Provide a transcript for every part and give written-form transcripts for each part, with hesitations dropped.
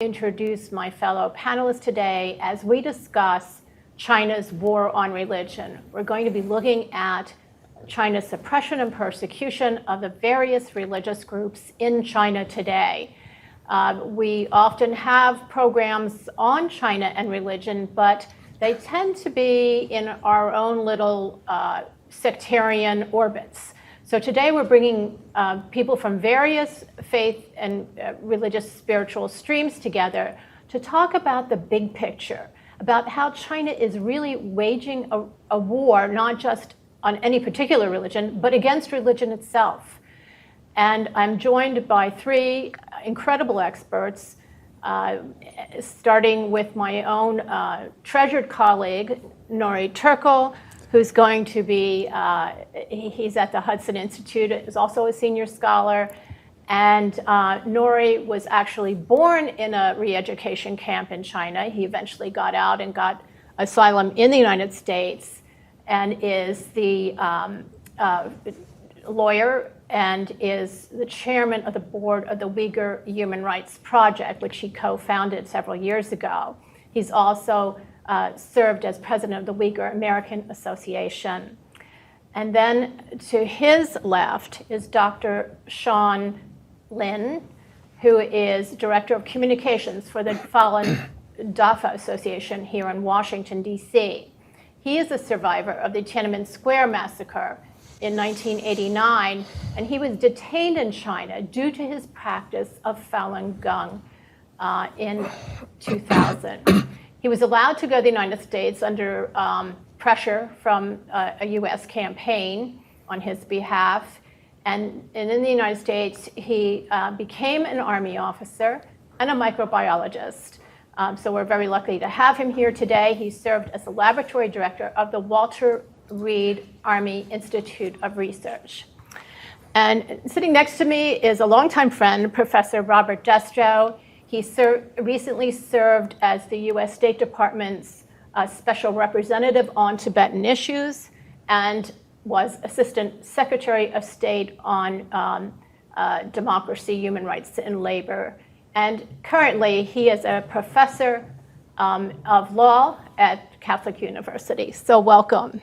introduce my fellow panelists today as we discuss China's war on religion. We're going to be looking at China's suppression and persecution of the various religious groups in China today. We often have programs on China and religion, but they tend to be in our own little sectarian orbits. So today we're bringing people from various faith and religious spiritual streams together to talk about the big picture, about how China is really waging a war, not just on any particular religion, but against religion itself. And I'm joined by three incredible experts, starting with my own treasured colleague, Nury Turkel, who's going to be, he's at the Hudson Institute, is also a senior scholar. And Nury was actually born in a re-education camp in China. He eventually got out and got asylum in the United States and is the lawyer and is the chairman of the board of the Uyghur Human Rights Project, which he co-founded several years ago. He's also served as president of the Uyghur American Association. And then to his left is Dr. Sean Lin, who is director of communications for the Falun Dafa Association here in Washington, D.C. He is a survivor of the Tiananmen Square massacre in 1989, and he was detained in China due to his practice of Falun Gong in 2000. He was allowed to go to the United States under pressure from a US campaign on his behalf. And in the United States, he became an Army officer and a microbiologist. So we're very lucky to have him here today. He served as the laboratory director of the Walter Reed Army Institute of Research. And sitting next to me is a longtime friend, Professor Robert Destro. He recently served as the US State Department's Special Representative on Tibetan issues and was Assistant Secretary of State on democracy, human rights, and labor. And currently, he is a professor of law at Catholic University. So welcome.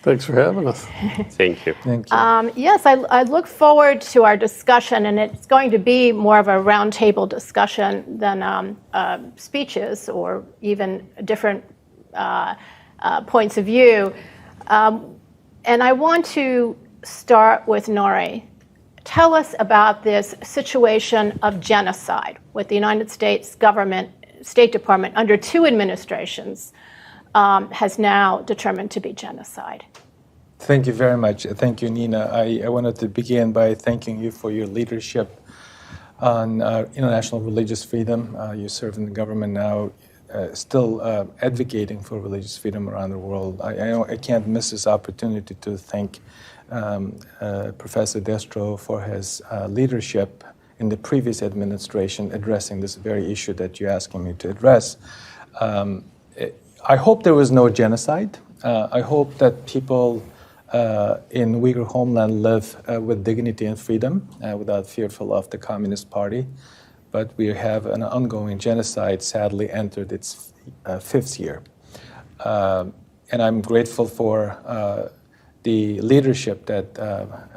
Thanks for having us. Thank you. Thank you. Yes, I look forward to our discussion, and it's going to be more of a roundtable discussion than speeches or even different points of view. And I want to start with Nury. Tell us about this situation of genocide with the United States government, State Department, under two administrations, has now determined to be genocide. Thank you very much. Thank you, Nina. I wanted to begin by thanking you for your leadership on international religious freedom. You serve in the government now, still advocating for religious freedom around the world. I can't miss this opportunity to thank Professor Destro for his leadership in the previous administration addressing this very issue that you're asking me to address. I hope there was no genocide. I hope that people in Uyghur homeland live with dignity and freedom without fearful of the Communist Party. But we have an ongoing genocide, sadly entered its fifth year. And I'm grateful for the leadership that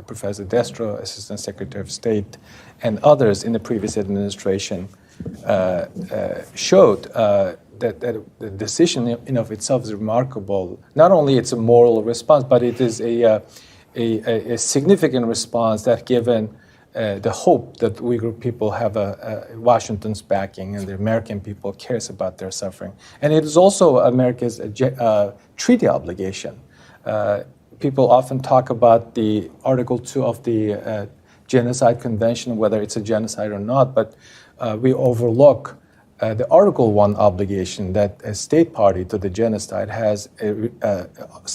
Professor Destro, Assistant Secretary of State, and others in the previous administration showed that the decision in of itself is remarkable. Not only it's a moral response, but it is a significant response that given the hope that Uyghur people have Washington's backing and the American people cares about their suffering. And it is also America's treaty obligation. People often talk about the Article 2 of the Genocide Convention, whether it's a genocide or not, but we overlook the Article 1 obligation that a state party to the genocide has a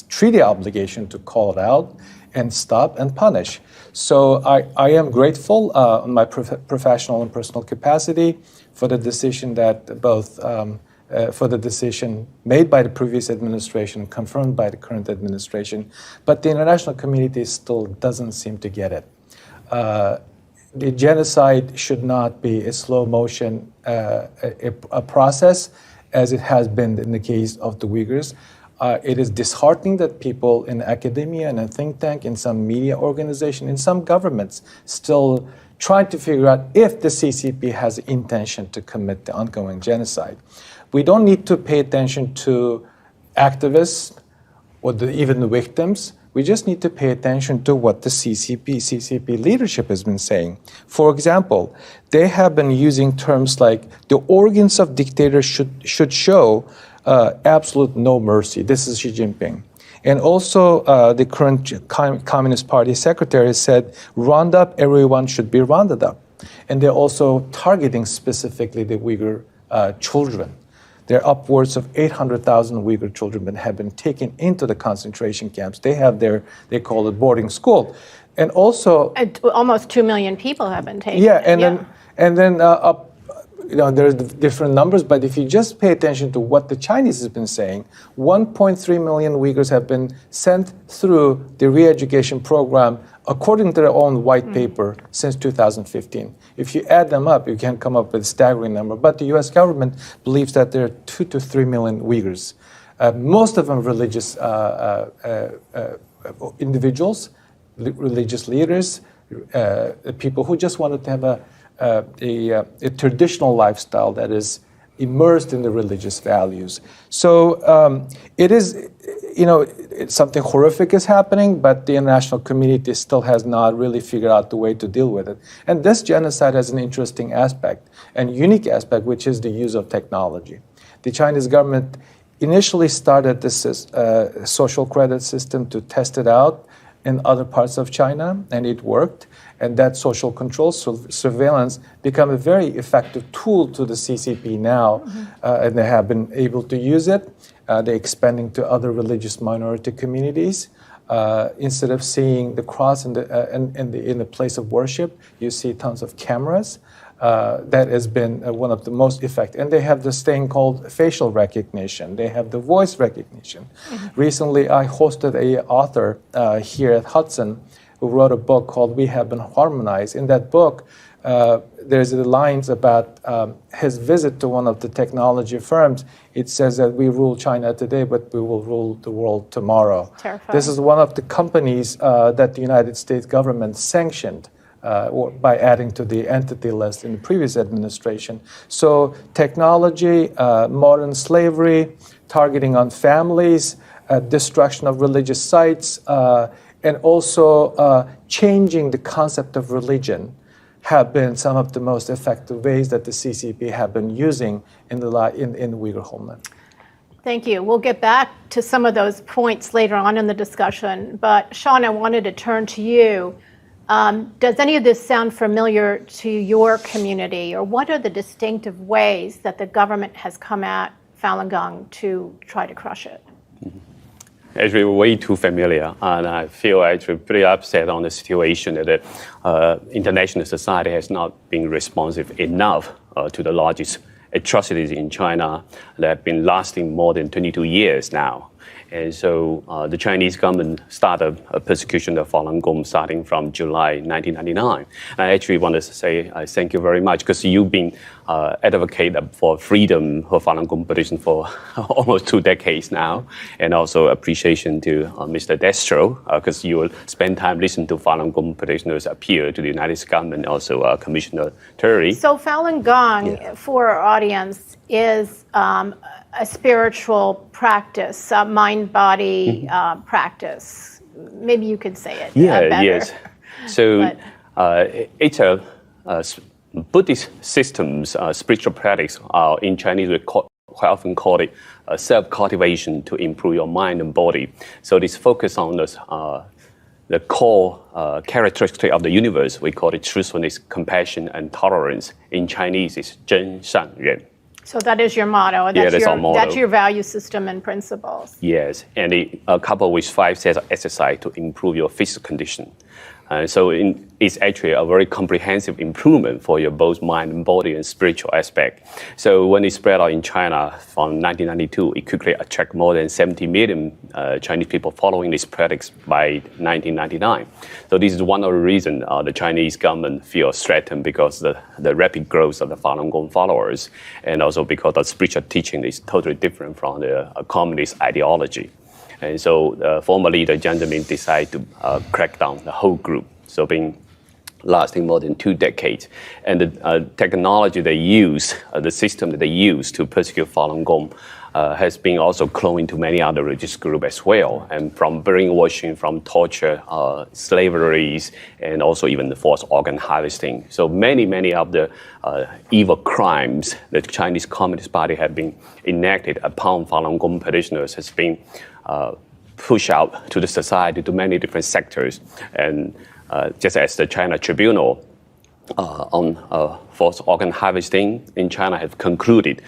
treaty obligation to call it out and stop and punish. So I am grateful in my professional and personal capacity for the decision that both for the decision made by the previous administration, confirmed by the current administration, but the international community still doesn't seem to get it. the genocide should not be a slow motion a process, as it has been in the case of the Uyghurs. It is disheartening that people in academia and a think tank, in some media organization, in some governments, still trying to figure out if the CCP has intention to commit the ongoing genocide. We don't need to pay attention to activists or even the victims. We just need to pay attention to what the CCP leadership has been saying. For example, they have been using terms like the organs of dictators should show absolute no mercy. This is Xi Jinping. And also the current Communist Party secretary said, round up, everyone should be rounded up. And they're also targeting specifically the Uyghur children. There are upwards of 800,000 Uyghur children that have been taken into the concentration camps. They have they call it boarding school. And also... almost 2 million people have been taken. Yeah, and then there's different numbers, but if you just pay attention to what the Chinese has been saying, 1.3 million Uyghurs have been sent through the re-education program according to their own white paper since 2015. If you add them up, you can come up with a staggering number. But the US government believes that there are 2 to 3 million Uyghurs, most of them religious individuals, religious leaders, people who just wanted to have a traditional lifestyle that is immersed in the religious values. So it is, something horrific is happening, but the international community still has not really figured out the way to deal with it. And this genocide has an interesting aspect, and unique aspect, which is the use of technology. The Chinese government initially started this social credit system to test it out in other parts of China, and it worked. And that social control, surveillance, become a very effective tool to the CCP now, and they have been able to use it. They're expanding to other religious minority communities. Instead of seeing the cross in the place of worship, you see tons of cameras. That has been one of the most effective. And they have this thing called facial recognition. They have the voice recognition. Recently, I hosted an author here at Hudson who wrote a book called We Have Been Harmonized. In that book, there's the lines about his visit to one of the technology firms. It says that we rule China today, but we will rule the world tomorrow. Terrifying. This is one of the companies that the United States government sanctioned by adding to the entity list in the previous administration. So technology, modern slavery, targeting on families, destruction of religious sites, and also changing the concept of religion have been some of the most effective ways that the CCP have been using in the Uyghur homeland. Thank you. We'll get back to some of those points later on in the discussion. But Sean, I wanted to turn to you. Does any of this sound familiar to your community, or what are the distinctive ways that the government has come at Falun Gong to try to crush it? Actually, way too familiar, and I feel actually pretty upset on the situation that the international society has not been responsive enough to the largest atrocities in China that have been lasting more than 22 years now. And so the Chinese government started a persecution of Falun Gong starting from July 1999. I actually want to say thank you very much, because you've been advocating for freedom for Falun Gong Buddhism for almost 2 decades now. And also appreciation to Mr. Destro, because you will spend time listening to Falun Gong practitioners appeal to the United States government, also Commissioner Turley. So Falun Gong, for our audience, is a spiritual practice, a mind-body practice. Maybe you could say it better. Yes. So it's a Buddhist systems, spiritual practice. In Chinese, we quite often call it self-cultivation to improve your mind and body. So this focus on the core characteristic of the universe. We call it truthfulness, compassion, and tolerance. In Chinese, it's Zhen Shan Ren. So that is your motto. That's our motto. That's your value system and principles. Yes, and coupled with 5 sets of exercise to improve your physical condition. It's actually a very comprehensive improvement for your both mind and body and spiritual aspect. So when it spread out in China from 1992, it quickly attracted more than 70 million Chinese people following this practice by 1999. So this is one of the reasons the Chinese government feels threatened, because the rapid growth of the Falun Gong followers, and also because the spiritual teaching is totally different from the communist ideology. And so former leader Jiang Zemin decided to crack down the whole group, so lasting more than 2 decades. And the technology they use, the system that they use to persecute Falun Gong has been also cloned to many other religious groups as well, and from brainwashing, from torture, slavery, and also even the forced organ harvesting. So many of the evil crimes that the Chinese Communist Party have been enacted upon Falun Gong practitioners has been pushed out to the society, to many different sectors. And just as the China Tribunal on forced organ harvesting in China have concluded,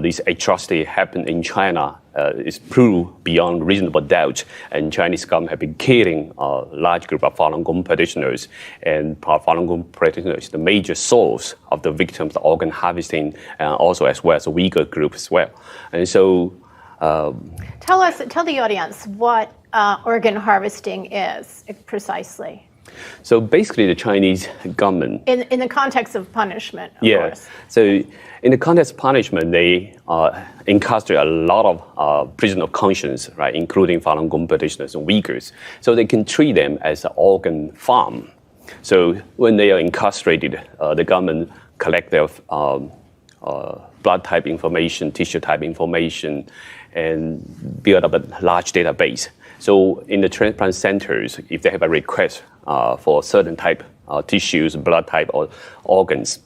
this atrocity happened in China is proved beyond reasonable doubt, and Chinese government have been killing a large group of Falun Gong practitioners, and Falun Gong practitioners is the major source of the victims of organ harvesting, also as well as the Uyghur group as well. And so tell the audience what organ harvesting is precisely. So basically, the Chinese government, in the context of punishment, of course. So in the context of punishment, they incarcerate a lot of prisoners of conscience, right, including Falun Gong practitioners and Uyghurs. So they can treat them as an organ farm. So when they are incarcerated, the government collect their blood type information, tissue type information, and build up a large database. So in the transplant centers, if they have a request for certain type tissues, blood type, or organs,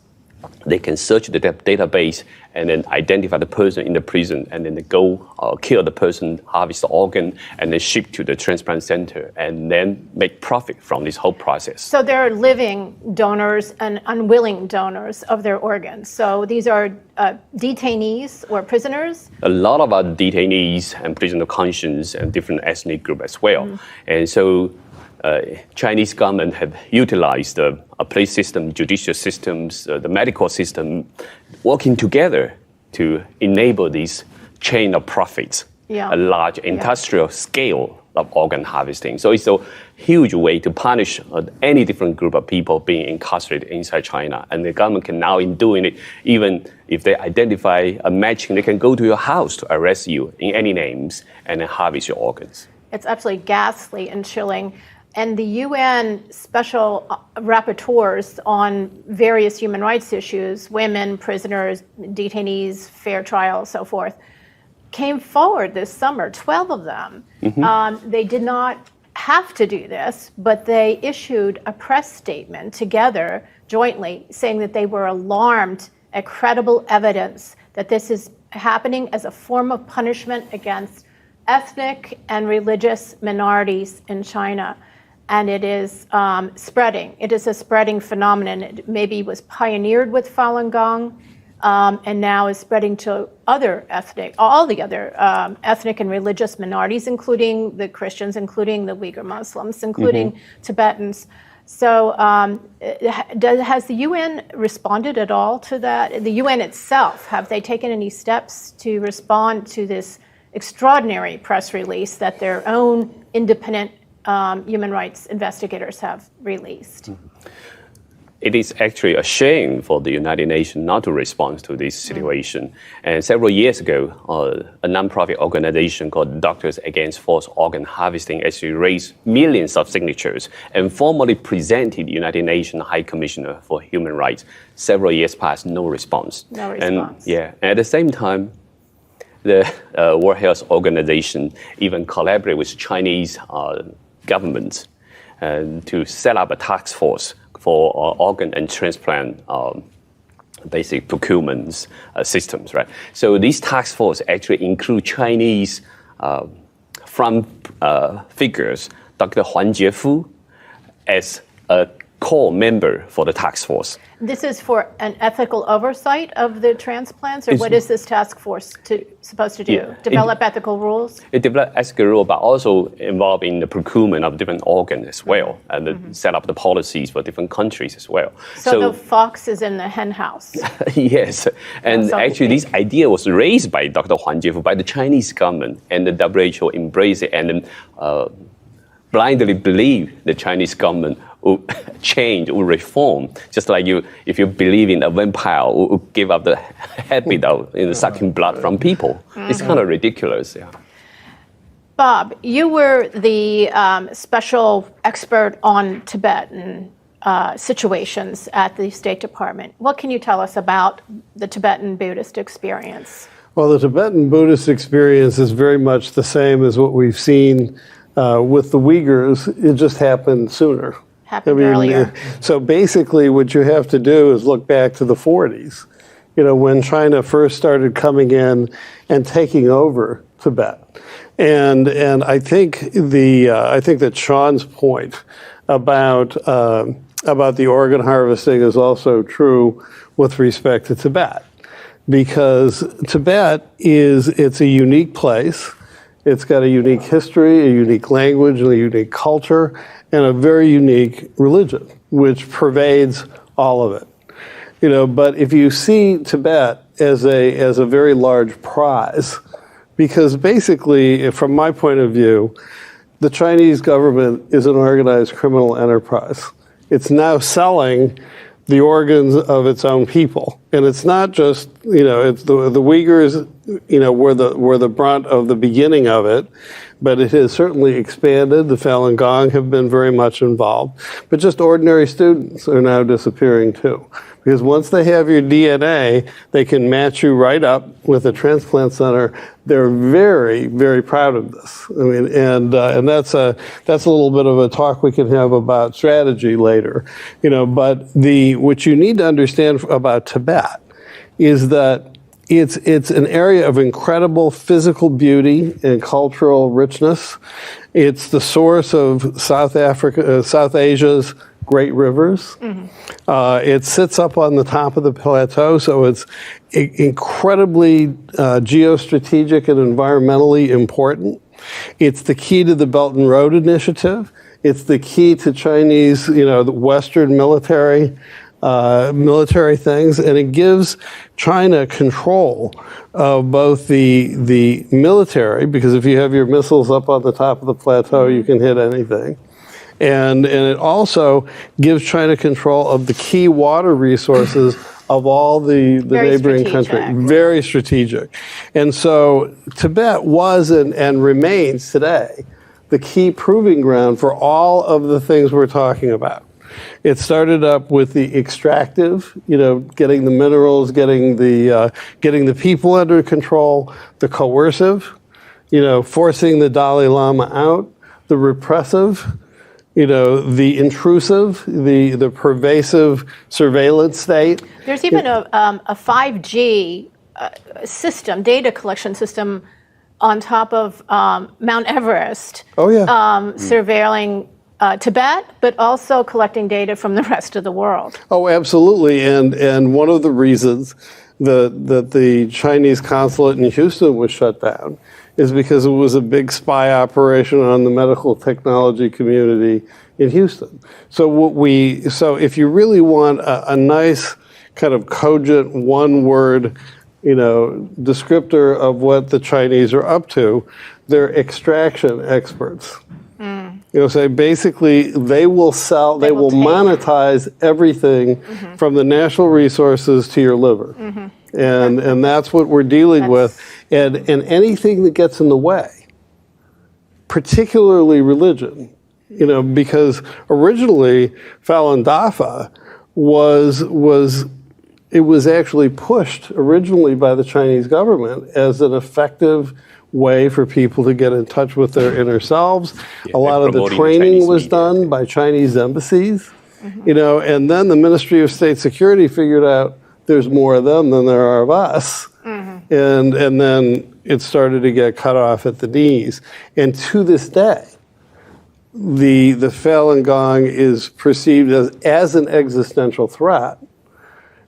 they can search the database and then identify the person in the prison, and then they go kill the person, harvest the organ, and then ship to the transplant center, and then make profit from this whole process. So they're living donors and unwilling donors of their organs. So these are detainees or prisoners? A lot of detainees and prisoners of conscience and different ethnic groups as well. Mm-hmm. And so Chinese government have utilized the police system, judicial systems, the medical system, working together to enable this chain of profits, a large industrial scale of organ harvesting. So it's a huge way to punish any different group of people being incarcerated inside China. And the government can now, in doing it, even if they identify a matching, they can go to your house to arrest you in any names and then harvest your organs. It's absolutely ghastly and chilling. And the UN special rapporteurs on various human rights issues, women, prisoners, detainees, fair trial, so forth, came forward this summer, 12 of them. Mm-hmm. They did not have to do this, but they issued a press statement together, jointly, saying that they were alarmed at credible evidence that this is happening as a form of punishment against ethnic and religious minorities in China. And it is spreading. It is a spreading phenomenon. It maybe was pioneered with Falun Gong, and now is spreading to all the other ethnic and religious minorities, including the Christians, including the Uyghur Muslims, including Tibetans. So has the UN responded at all to that? The UN itself, have they taken any steps to respond to this extraordinary press release that their own independent human rights investigators have released? It is actually a shame for the United Nations not to respond to this situation. And several years ago, a nonprofit organization called Doctors Against Forced Organ Harvesting actually raised millions of signatures and formally presented the United Nations High Commissioner for Human Rights. Several years passed, no response. No response. And at the same time, the World Health Organization even collaborated with Chinese government to set up a task force for organ and transplant basic procurement systems, right? So these task force actually include Chinese front figures, Dr. Huan Jiefu, as a core member for the task force. This is for an ethical oversight of the transplants, or what is this task force supposed to do? Yeah, Develop ethical rules? It developed ethical rule, but also involved in the procurement of different organs as well, and set up the policies for different countries as well. So the fox is in the hen house. Yes, and so actually this idea was raised by Dr. Huang Jiefu, by the Chinese government, and the WHO embraced it and blindly believe the Chinese government will change, will reform. Just like if you believe in a vampire, will give up the habit of sucking blood from people. It's kind of ridiculous. Yeah. Bob, you were the special expert on Tibetan situations at the State Department. What can you tell us about the Tibetan Buddhist experience? Well, the Tibetan Buddhist experience is very much the same as what we've seen with the Uyghurs. It just happened sooner. Happened earlier. So basically what you have to do is look back to the 40s, when China first started coming in and taking over Tibet. And I think that Sean's point about the organ harvesting is also true with respect to Tibet, because Tibet it's a unique place. It's got a unique history, a unique language, and a unique culture, and a very unique religion, which pervades all of it. But if you see Tibet as a very large prize, because basically, from my point of view, the Chinese government is an organized criminal enterprise. It's now selling the organs of its own people. And it's not just, it's the Uyghurs, were the brunt of the beginning of it, but it has certainly expanded. The Falun Gong have been very much involved. But just ordinary students are now disappearing too. Because once they have your DNA, they can match you right up with a transplant center. They're very, very proud of this. I mean, and that's a little bit of a talk we can have about strategy later. But what you need to understand about Tibet is that it's an area of incredible physical beauty and cultural richness. It's the source of South Asia's great rivers. It sits up on the top of the plateau, so it's incredibly geostrategic and environmentally important. It's the key to the Belt and Road Initiative. It's the key to Chinese, the Western military things, and it gives China control of both the military, because if you have your missiles up on the top of the plateau, you can hit anything. And it also gives China control of the key water resources of all the neighboring countries. Very strategic. And so Tibet was and remains today the key proving ground for all of the things we're talking about. It started up with the extractive, getting the minerals, getting the people under control, the coercive, forcing the Dalai Lama out, the repressive, the intrusive, the pervasive surveillance state. There's even a 5G system, data collection system on top of Mount Everest. Oh, yeah. Surveilling Tibet, but also collecting data from the rest of the world. Oh, absolutely. And one of the reasons that the Chinese consulate in Houston was shut down is because it was a big spy operation on the medical technology community in Houston. So if you really want a nice kind of cogent one-word, descriptor of what the Chinese are up to, they're extraction experts. So basically they will sell, they will monetize everything from the natural resources to your liver. And that's what we're dealing with. And anything that gets in the way, particularly religion, because originally Falun Dafa was actually pushed originally by the Chinese government as an effective way for people to get in touch with their inner selves. A lot of the training was done by Chinese embassies, and then the Ministry of State Security figured out there's more of them than there are of us. And then it started to get cut off at the knees. And to this day, the Falun Gong is perceived as an existential threat,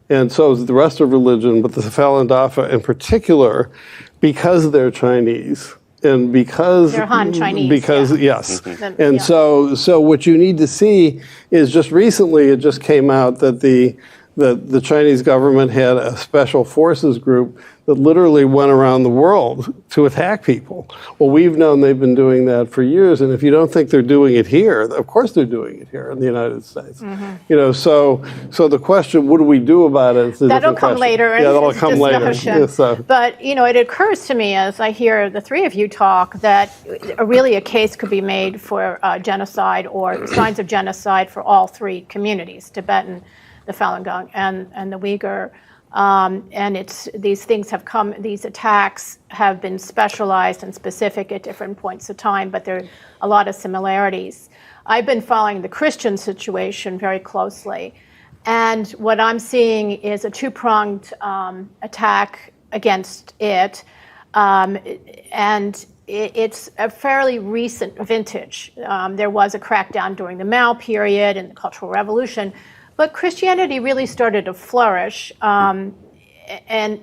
and so is the rest of religion, but the Falun Dafa in particular, because they're Chinese. And because they're Han Chinese, yes, Mm-hmm. and so what you need to see is just recently it just came out that the Chinese government had a special forces group that literally went around the world to attack people. Well, we've known they've been doing that for years, and if you don't think they're doing it here, of course they're doing it here in the United States. Mm-hmm. So the question, what do we do about it? That'll come later. Yeah, that'll come later. Yeah, but it occurs to me as I hear the three of you talk that really a case could be made for genocide or signs of genocide for all three communities: Tibetan, the Falun Gong, and the Uyghur. And these attacks have been specialized and specific at different points of time, but there are a lot of similarities. I've been following the Christian situation very closely, and what I'm seeing is a two-pronged attack against it, and it's a fairly recent vintage. There was a crackdown during the Mao period and the Cultural Revolution, but Christianity really started to flourish, and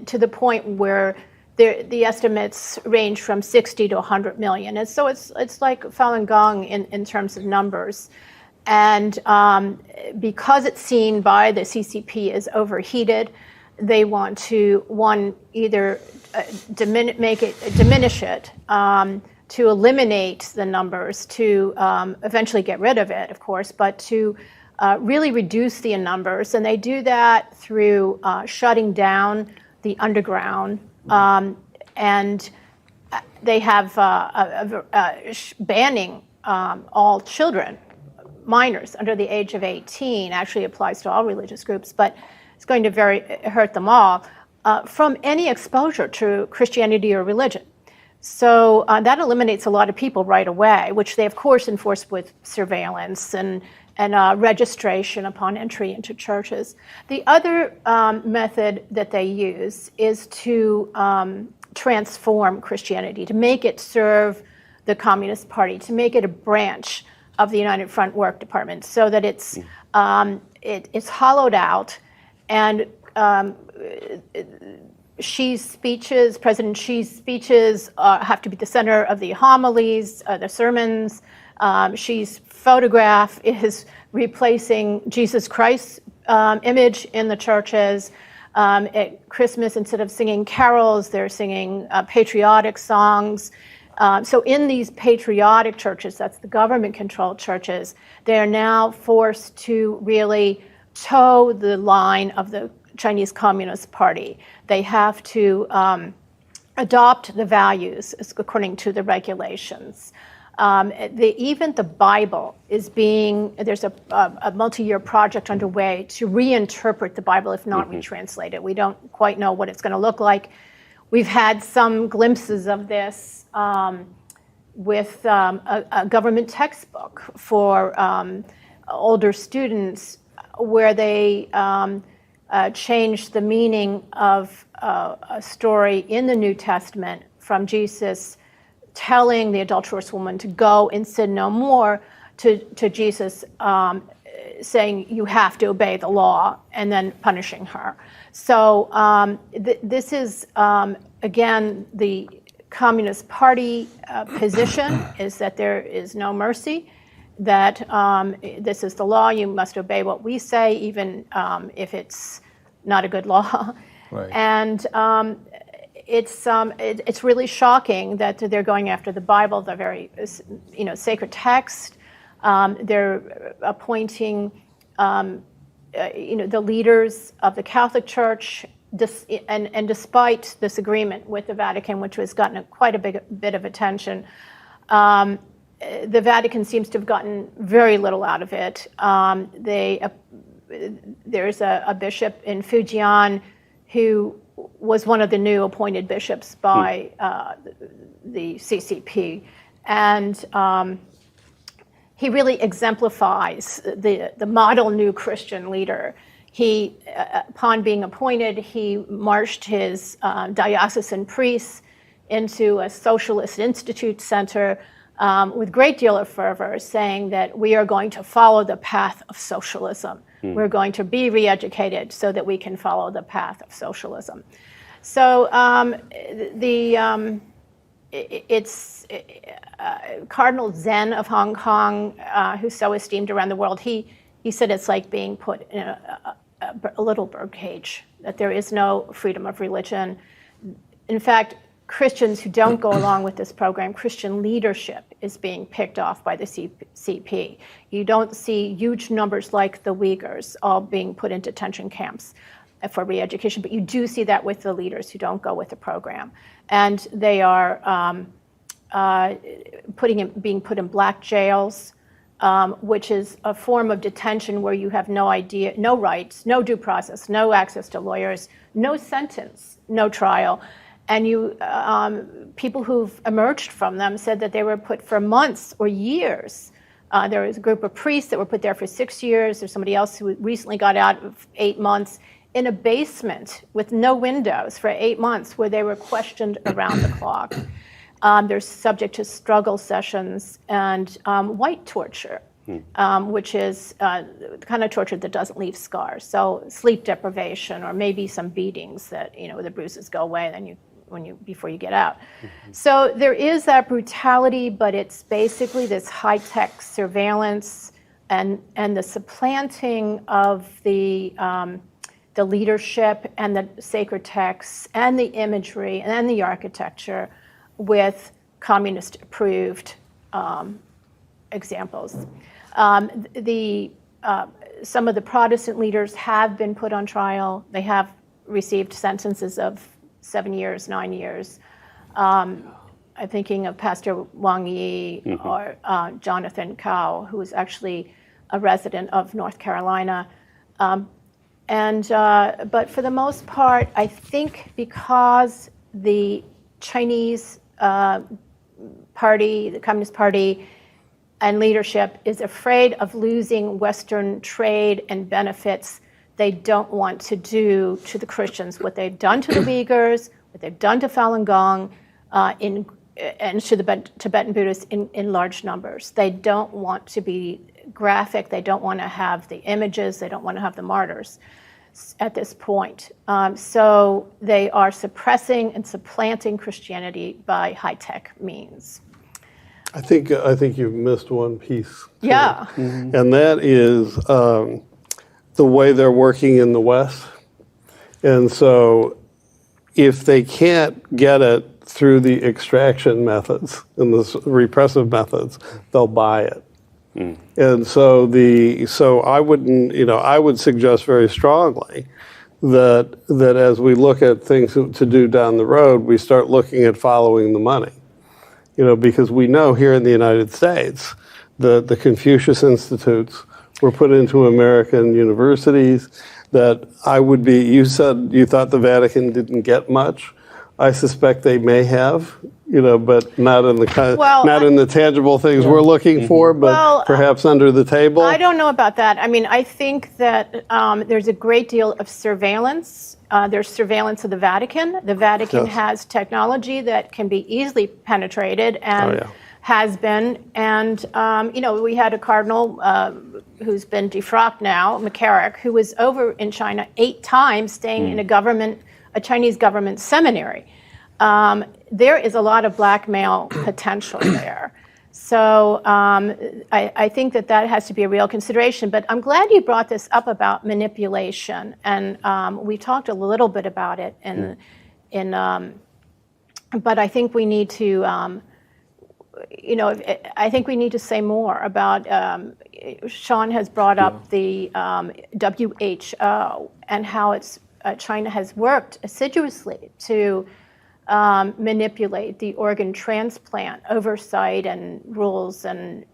to the point where the estimates range from 60 to 100 million. And so it's like Falun Gong in terms of numbers. And because it's seen by the CCP as overheated, they want to, either diminish it, to eliminate the numbers, to eventually get rid of it, of course, but to really reduce the numbers, and they do that through shutting down the underground, and they have banning all children, minors under the age of 18. Actually applies to all religious groups, but it's going to hurt them all from any exposure to Christianity or religion. So that eliminates a lot of people right away, which they of course enforce with surveillance and registration upon entry into churches. The other method that they use is to transform Christianity, to make it serve the Communist Party, to make it a branch of the United Front Work Department, so that it's hollowed out, and President Xi's speeches have to be the center of the homilies, the sermons. Xi's photograph is replacing Jesus Christ's image in the churches. At Christmas, instead of singing carols, they're singing patriotic songs. So in these patriotic churches, that's the government-controlled churches, they are now forced to really toe the line of the Chinese Communist Party. They have to adopt the values according to the regulations. Even the Bible is there's a multi-year project underway to reinterpret the Bible, if not retranslate it. We don't quite know what it's going to look like. We've had some glimpses of this with a government textbook for older students, where they changed the meaning of a story in the New Testament from Jesus telling the adulterous woman to go and sin no more, to Jesus saying you have to obey the law, and then punishing her. So this is, again, the Communist Party position is that there is no mercy, that this is the law, you must obey what we say, even if it's not a good law. Right. And it's really shocking that they're going after the Bible, the very sacred text. They're appointing the leaders of the Catholic Church, and despite this agreement with the Vatican, which has gotten quite a bit of attention, the Vatican seems to have gotten very little out of it. There's a bishop in Fujian who was one of the new appointed bishops by the CCP, and he really exemplifies the model new Christian leader. He, upon being appointed, he marched his diocesan priests into a socialist institute center, with a great deal of fervor, saying that we are going to follow the path of socialism. We're going to be re-educated so that we can follow the path of socialism. So Cardinal Zen of Hong Kong, who's so esteemed around the world, he said it's like being put in a little bird cage, that there is no freedom of religion. In fact, Christians who don't go along with this program, Christian leadership is being picked off by the CP. You don't see huge numbers like the Uyghurs all being put into detention camps for re-education, but you do see that with the leaders who don't go with the program. And they are being put in black jails, which is a form of detention where you have no idea, no rights, no due process, no access to lawyers, no sentence, no trial. And people who've emerged from them said that they were put for months or years. There was a group of priests that were put there for 6 years. There's somebody else who recently got out of 8 months in a basement with no windows for 8 months, where they were questioned around the clock. They're subject to struggle sessions and white torture, which is the kind of torture that doesn't leave scars. So sleep deprivation, or maybe some beatings that, the bruises go away then before you get out. So there is that brutality, but it's basically this high-tech surveillance and the supplanting of the leadership and the sacred texts and the imagery and the architecture with communist-approved examples. Some of the Protestant leaders have been put on trial. They have received sentences of 7 years, 9 years. I'm thinking of Pastor Wang Yi or Jonathan Cao, who is actually a resident of North Carolina. But for the most part, I think because the Chinese party, the Communist Party, and leadership is afraid of losing Western trade and benefits, they don't want to do to the Christians what they've done to the Uyghurs, what they've done to Falun Gong, and to the Tibetan Buddhists in large numbers. They don't want to be graphic. They don't want to have the images. They don't want to have the martyrs at this point. So they are suppressing and supplanting Christianity by high-tech means. I think you've missed one piece. Yeah. And that is the way they're working in the West. And so if they can't get it through the extraction methods and the repressive methods, they'll buy it. And so I would suggest very strongly that as we look at things to do down the road, we start looking at following the money. Because we know here in the United States that the Confucius Institutes were put into American universities, that you said you thought the Vatican didn't get much. I suspect they may have, but not in the tangible things we're looking for, but perhaps under the table. I don't know about that. I mean, I think that there's a great deal of surveillance. There's surveillance of the Vatican. The Vatican has technology that can be easily penetrated and has been. And, we had a cardinal who's been defrocked now, McCarrick, who was over in China 8 times staying in a Chinese government seminary. There is a lot of blackmail potential there. So I think that has to be a real consideration. But I'm glad you brought this up about manipulation. And we talked a little bit about it. But I think we need to, I think we need to say more about, Sean has brought up the WHO and how China has worked assiduously to manipulate the organ transplant oversight and rules and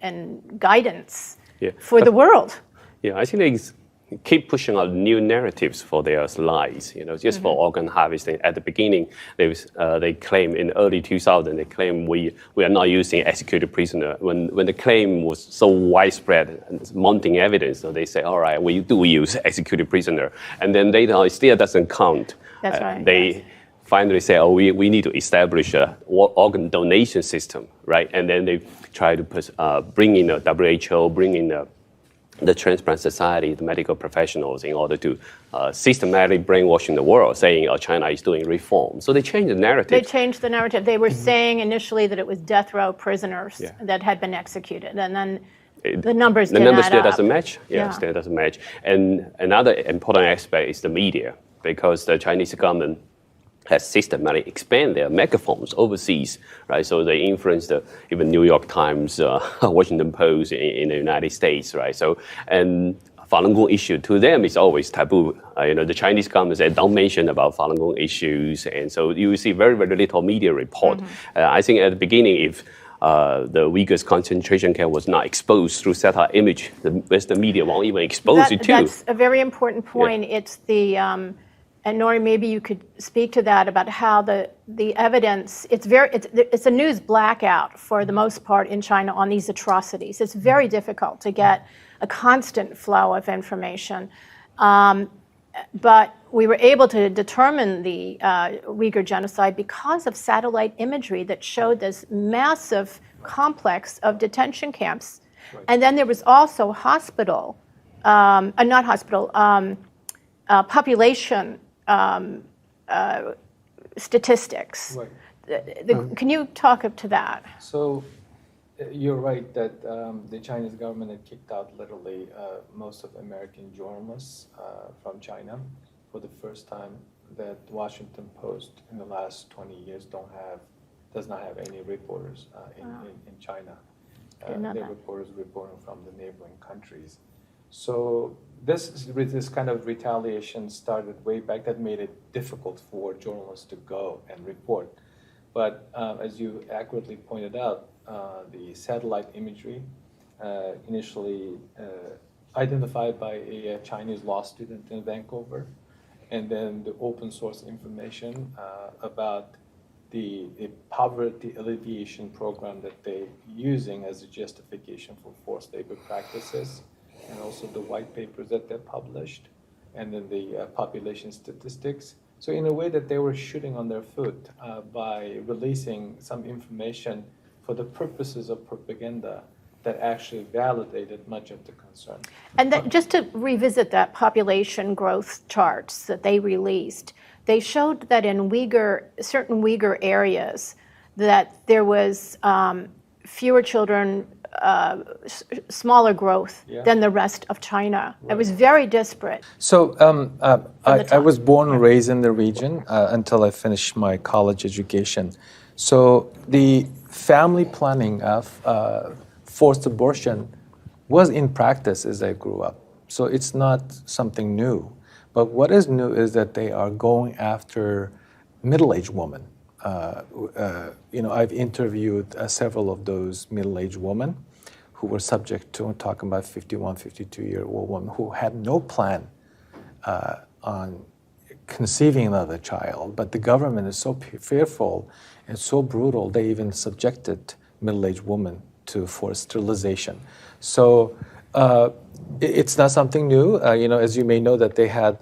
guidance for the world. Yeah, I think they keep pushing out new narratives for their lies. Just for organ harvesting. At the beginning, they claim in early 2000, they claim we are not using executed prisoner. When the claim was so widespread and mounting evidence, so they say, all right, we do use executed prisoner, and then later it still doesn't count. That's right. finally say, oh, we need to establish a organ donation system, right? And then they try to bring in the WHO, bring in the transplant society, the medical professionals, in order to systematically brainwashing the world, saying, oh, China is doing reform. So they changed the narrative. They changed the narrative. They were saying initially that it was death row prisoners that had been executed, and then the numbers still doesn't match. Yeah, still doesn't match. And another important aspect is the media, because the Chinese government has systematically expanded their megaphones overseas, right? So they influenced even New York Times, Washington Post in the United States, right? So, and Falun Gong issue to them is always taboo. The Chinese government said, don't mention about Falun Gong issues. And so you will see very, very little media report. I think at the beginning, if the Uyghurs concentration camp was not exposed through satellite image, the Western media won't even expose it to. That's a very important point. Yeah. It's the... and Nury, maybe you could speak to that about how the evidence, it's a news blackout for the most part in China on these atrocities. It's very difficult to get a constant flow of information. But we were able to determine the Uyghur genocide because of satellite imagery that showed this massive complex of detention camps. Right. And then there was also population statistics. Right. Can you talk up to that? So you're right that the Chinese government had kicked out literally most of American journalists from China for the first time. That Washington Post in the last 20 years does not have any reporters in China. Their reporters reporting from the neighboring countries. So this kind of retaliation started way back. That made it difficult for journalists to go and report. But as you accurately pointed out, the satellite imagery initially identified by a Chinese law student in Vancouver, and then the open source information about the poverty alleviation program that they're using as a justification for forced labor practices, and also the white papers that they published, and then the population statistics. So in a way that they were shooting on their foot by releasing some information for the purposes of propaganda that actually validated much of the concern. And just to revisit that population growth charts that they released, they showed that in certain Uyghur areas that there was fewer children, smaller growth than the rest of China. Right. It was very disparate. So I was born and raised in the region until I finished my college education. So the family planning of forced abortion was in practice as I grew up. So it's not something new. But what is new is that they are going after middle-aged women. I've interviewed several of those middle-aged women who were subject to, I'm talking about 51, 52-year-old women who had no plan on conceiving another child. But the government is so fearful and so brutal, they even subjected middle-aged women to forced sterilization. So it's not something new. As you may know, that they had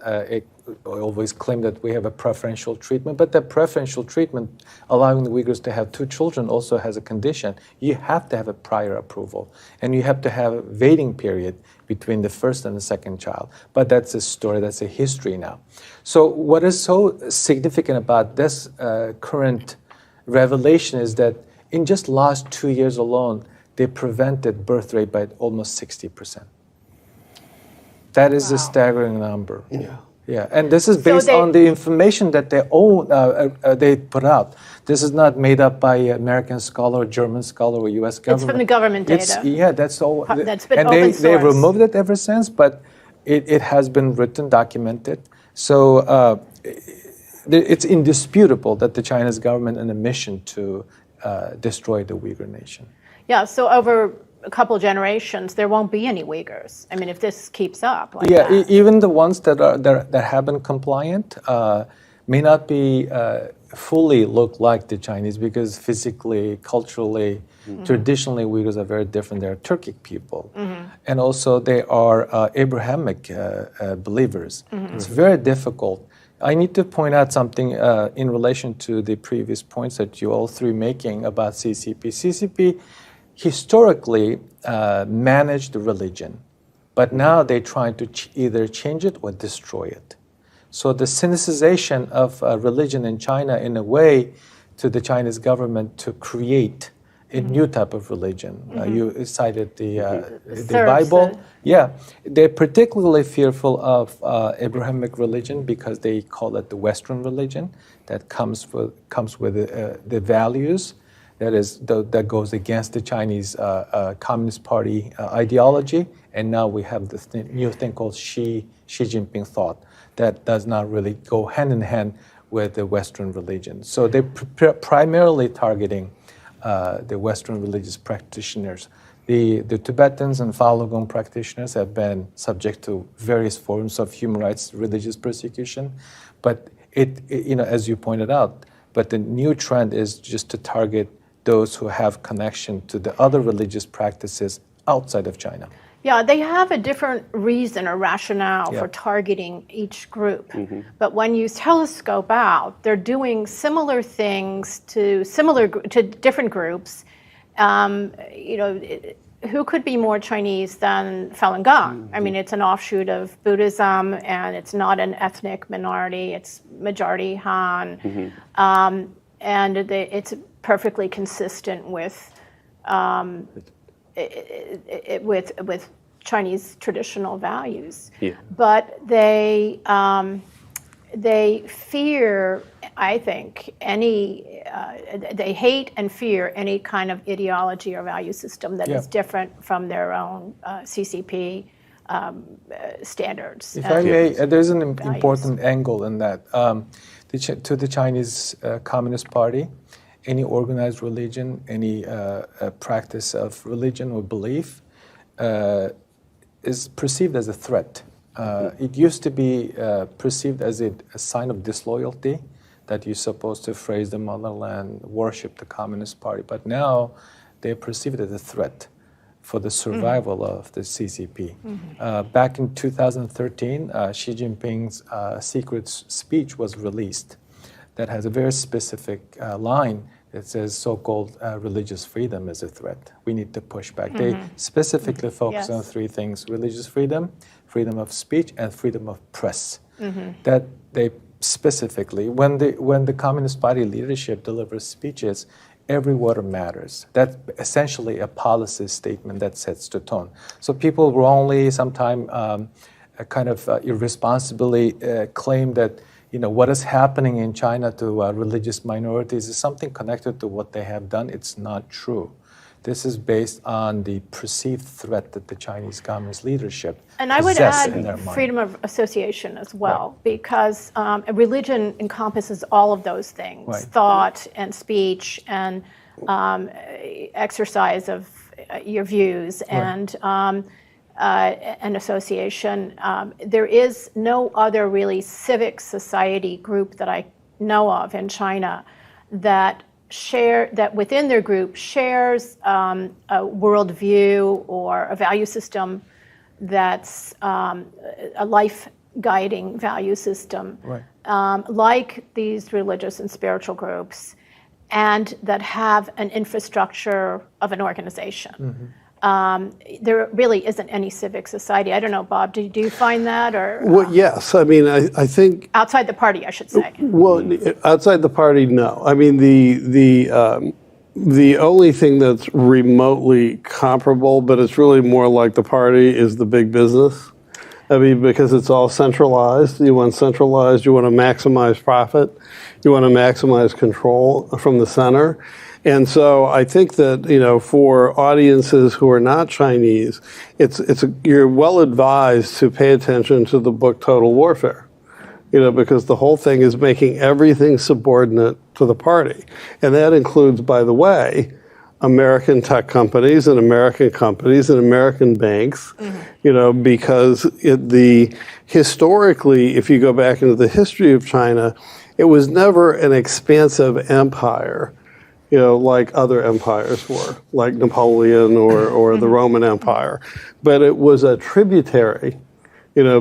always claim that we have a preferential treatment, but that preferential treatment allowing the Uyghurs to have 2 children also has a condition. You have to have a prior approval, and you have to have a waiting period between the first and the second child. But that's a story, that's a history now. So what is so significant about this current revelation is that in just last 2 years alone, they prevented birth rate by almost 60%. That is a staggering number. Yeah, and this is based on the information that they put out. This is not made up by American scholar, or German scholar, or U.S. government. It's from the government data. That's all. That's been and open source. They removed it ever since, but it has been written, documented. So it's indisputable that the Chinese government on a mission to destroy the Uyghur nation. Yeah, so over a couple of generations, there won't be any Uyghurs. I mean, if this keeps up like that. Even the ones that have been compliant may not be fully look like the Chinese, because physically, culturally, traditionally, Uyghurs are very different. They're Turkic people. And also they are Abrahamic believers. It's very difficult I need to point out something in relation to the previous points that you all three making about CCP. CCP historically managed religion, but now they're trying to either change it or destroy it. So the syncretization of religion in China, in a way, to the Chinese government to create a new type of religion. You cited the Bible. Yeah, they're particularly fearful of Abrahamic religion because they call it the Western religion that comes with the values that goes against the Chinese Communist Party ideology. And now we have this new thing called Xi Jinping thought that does not really go hand in hand with the Western religion. So they're primarily targeting the Western religious practitioners. The Tibetans and Falun Gong practitioners have been subject to various forms of human rights religious persecution, but as you pointed out, but the new trend is just to target those who have connection to the other religious practices outside of China. Yeah, they have a different reason or rationale for targeting each group. But when you telescope out, they're doing similar things to different groups. Who could be more Chinese than Falun Gong? I mean, it's an offshoot of Buddhism, and it's not an ethnic minority. It's majority Han, and it's perfectly consistent with Chinese traditional values. Yeah. But they fear, I think, they hate and fear any kind of ideology or value system that is different from their own CCP standards. If I may, there's an important angle in that. To the Chinese Communist Party, any organized religion, any practice of religion or belief is perceived as a threat. It used to be perceived as a sign of disloyalty, that you're supposed to praise the motherland, worship the Communist Party. But now they're perceived as a threat for the survival of the CCP. Back in 2013, Xi Jinping's secret speech was released that has a very specific line. It says so-called religious freedom is a threat. We need to push back. They specifically focus on three things: religious freedom, freedom of speech, and freedom of press. That they specifically, when the Communist Party leadership delivers speeches, every word matters. That's essentially a policy statement that sets the tone. So people wrongly sometimes kind of irresponsibly claim that what is happening in China to religious minorities is something connected to what they have done. It's not true. This is based on the perceived threat that the Chinese Communist leadership and I would possess in their add mind. freedom of association as well, because religion encompasses all of those things: thought and speech and exercise of your views and association. There is no other really civic society group that I know of in China that within their group shares a worldview or a value system that's a life guiding value system, like these religious and spiritual groups, and that have an infrastructure of an organization. There really isn't any civic society. I don't know, Bob, do you find that? Or Well, yes. I mean, I think outside the party, I should say. Well, outside the party, no. I mean, the only thing that's remotely comparable, but it's really more like the party, is the big business. I mean, because it's all centralized. You want centralized. You want to maximize profit. You want to maximize control from the center. And so I think that, for audiences who are not Chinese, you're well advised to pay attention to the book Total Warfare. Because the whole thing is making everything subordinate to the party. And that includes, by the way, American tech companies and American banks, because historically, if you go back into the history of China, it was never an expansive empire, like other empires were, like Napoleon or the Roman Empire. But it was a tributary,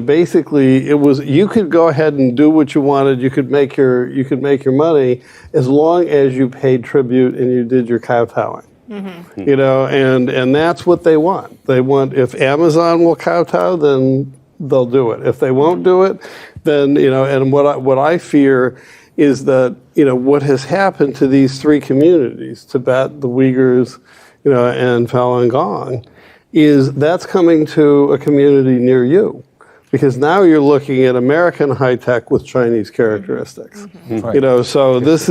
basically it was, you could go ahead and do what you wanted. You could make your money as long as you paid tribute and you did your kowtowing. And that's what they want. They want, if Amazon will kowtow, then they'll do it. If they won't do it, then, and what I fear is that, what has happened to these three communities, Tibet, the Uyghurs, and Falun Gong, is that's coming to a community near you. Because now you're looking at American high tech with Chinese characteristics. Right. So this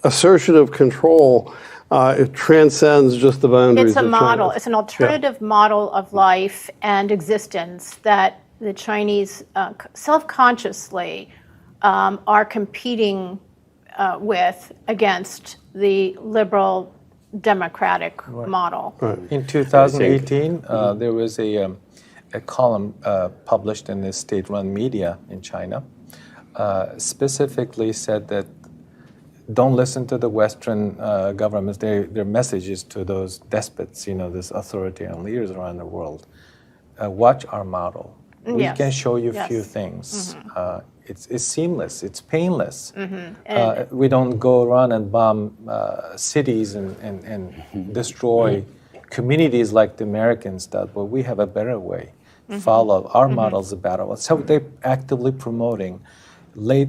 assertion of control, it transcends just the boundaries. It's a of model. China. It's an alternative model of life and existence that the Chinese self-consciously are competing with against the liberal democratic model. Right. In 2018, there was a column published in the state-run media in China, specifically said that don't listen to the Western governments. Their message is to those despots, these authoritarian leaders around the world. Watch our model. We Yes. can show you a Yes. few things. It's seamless. It's painless. And We don't go around and bomb cities and destroy communities like the Americans did, but we have a better way. Follow our model's a better one. So they're actively promoting.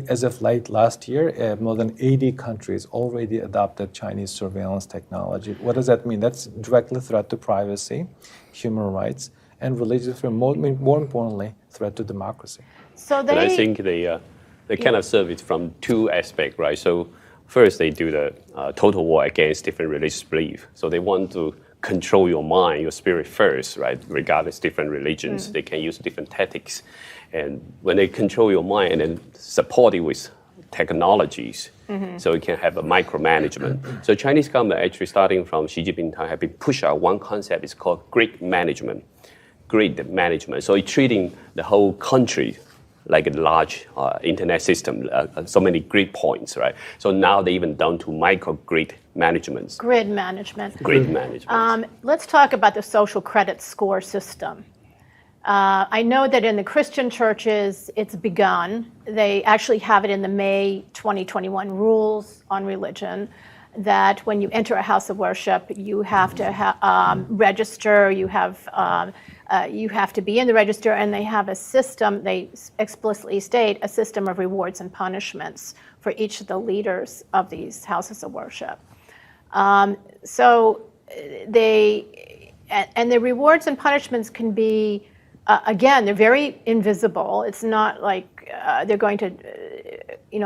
As of late last year, more than 80 countries already adopted Chinese surveillance technology. What does that mean? That's directly threat to privacy, human rights, and religious freedom. More importantly, threat to democracy. so And I they, think they kind of serve it from two aspects, right? So first, they do the total war against different religious beliefs. So they want to control your mind, your spirit first, right? Regardless of different religions, they can use different tactics. And when they control your mind and then support it with technologies, so you can have a micromanagement. So Chinese government actually starting from Xi Jinping time have been pushed out one concept, it's called grid management. So it's treating the whole country like a large internet system, so many grid points, right? So now they even down to microgrid management. grid management. Let's talk about the social credit score system. I know that in the Christian churches, it's begun. They actually have it in the May 2021 rules on religion, that when you enter a house of worship, you have to register, you have to be in the register, and they have a system, they explicitly state, a system of rewards and punishments for each of the leaders of these houses of worship. So the rewards and punishments can be, again, they're very invisible. It's not like they're going to,